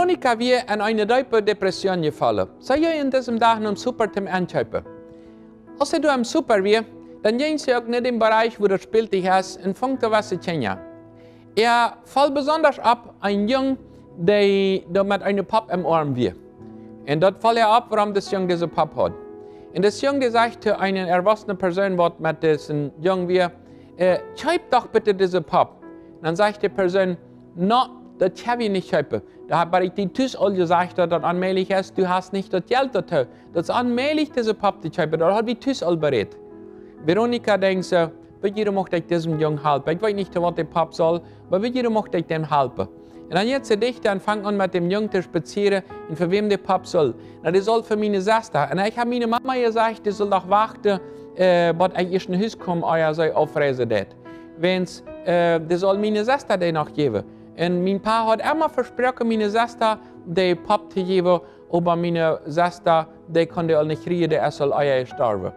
Veronika wir in eine tiefe Depression gefallen. Sei ihr in diesem Tag im Super zum Einkaufen. Als du im Super wir, dann gehen sie auch nicht im Bereich, wo du spielst hast, und fängt was zu kennen. Fällt besonders ab, ein Jung, der mit einem Pop im Arm wir. Und dort fällt ab, warum das Jung diese Pop hat. Und das Jung sagt zu einer erwachsenen Person, die mit diesem Jung wir, schreib doch bitte diese Pop. Und dann sagt die Person, no, das habe ich nicht schreiben. Da habe ich die Tüß all gesagt, dass das allmählich ist, du hast nicht das Geld dazu. Das ist allmählich diese Pop zu schreiben, da habe ich Tüß all berät. Veronika denkt so, wie möchte ich diesem Jungen helfen? Ich weiß nicht, was der Pop soll, aber wie möchte ich dem helfen? Und dann jetzt der Dichter und fängt an mit dem Jungen zu spazieren und für wem der Pop soll. Na, der soll für meine Schwester. Und ich habe meine Mama gesagt, die soll doch warten, bis ich erst in Haus komme, euer soll aufreisen det. Wenn's, die soll meine Schwester den noch geben. Und mein Pa hat immer versprochen, meine Schwester den Pop zu geben, aber meine Schwester, die konnte auch nicht kriegen, der soll euer sterben.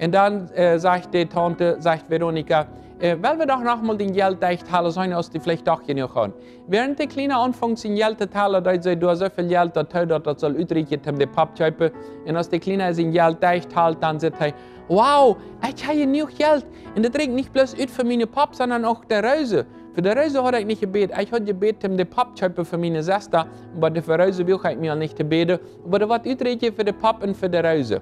Und dann sagt die Tante, sagt Veronika, weil wir doch noch mal den Geld halten sollen, als die vielleicht doch genug haben. Während die Kleine anfängt, sein Geld zu zahlen, da sie so viel Geld hat, das soll übrig um den Pop zu kaufen. Und als die Kleine sein Geld hält, dann sagt er, wow, ich habe genug Geld. Und das trägt nicht bloß für meine Pop, sondern auch der Reise. Für die Reise hat ich nicht gebetet. Ich habe gebetet, um den Pop zu kaufen für meine Schwester. Aber für die Reise will ich mir nicht gebeten. Aber das wird übrig für den Pop und für die Reise.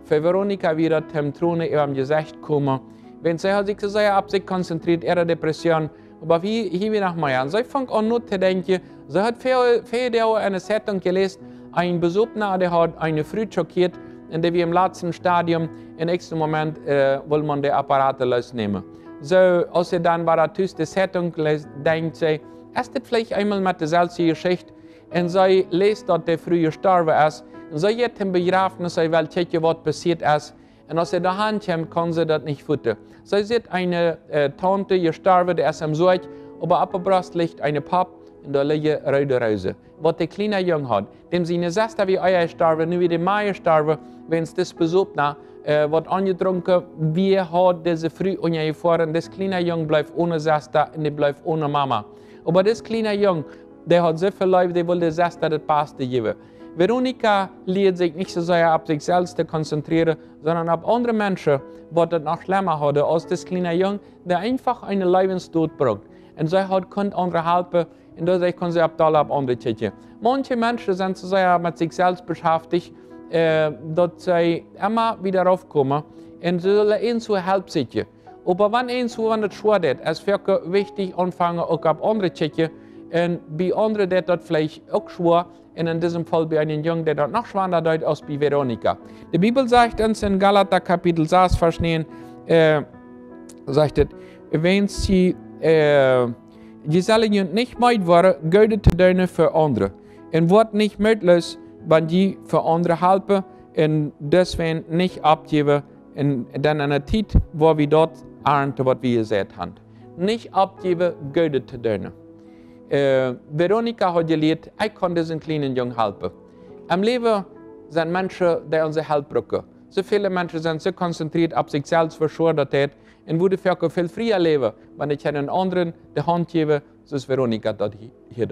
Für Veronika wieder zum Throne über dem Gesicht kommen. Wenn sie sich so sehr auf sich konzentriert, ihre Depression, aber wie hier wieder nach mir an. Sie fängt an nur zu denken, sie hat viel eine Zeitung gelesen, ein Besucher, der hat eine Frau schockiert, in der wir im letzten Stadium, im nächsten Moment will man die Apparate losnehmen. So, als sie dann bei der die Zeitung liest, denkt sie, ist das vielleicht einmal mit der selben Geschichte, und sie liest, dass der Frau gestorben ist, und sie geht zum Begräbnis, sie will checken, was passiert ist. Und als sie daheim kommt, kann sie das nicht futtern. Sie sieht eine Tante gestorben, die ist am Sorg, aber auf der Brust liegt eine Pop und da liegen rote Rosen. Was der kleine Junge hat, dem seine Schwester wie euer gestorben, nur wie die Mai gestorben, wenn es das besucht wird angetrunken, wie hat diese Früh angefahren, das kleine Junge bleibt ohne Schwester und die bleibt ohne Mama. Aber das kleine Junge, der hat so viel Leib, der will der Schwester das Beste geben. Veronika lehrt sich nicht so sehr auf sich selbst zu konzentrieren, sondern auf andere Menschen, die das noch schlimmer haben als das kleine Junge, der einfach einen Lebenstod braucht. Und sie können andere helfen, und dadurch können sie auf andere checken. Manche Menschen sind so sehr mit sich selbst beschäftigt, dass sie immer wieder raufkommen und sie sollen ihnen so helfen sicher. Aber wenn ihnen so das schwer ist, ist es wirklich wichtig, anfangen auch auf andere zu checken. Und bei anderen ist das vielleicht auch schwer. Und in diesem Fall bei einem Jungen, der dort noch schwerer ist als bei Veronika. Die Bibel sagt uns in Galater Kapitel 6, Vers 9, sagt es, wenn sie sollen nicht meid waren, Gute zu tun für andere. Und wird nicht möglich, wenn die für andere helfen und deswegen nicht abgeben, in dann einer Zeit, wo wir dort ernten, was wir gesagt haben. Nicht abgeben, Gute zu tun. Veronika hat gelernt, ich kann diesen kleinen Jungen helfen. Im Leben sind Menschen, die uns Hilfe brauchen. So viele Menschen sind so konzentriert auf sich selbst verschuldet und würden viel früher leben, wenn ich einen anderen die Hand gebe, so ist Veronika das hier.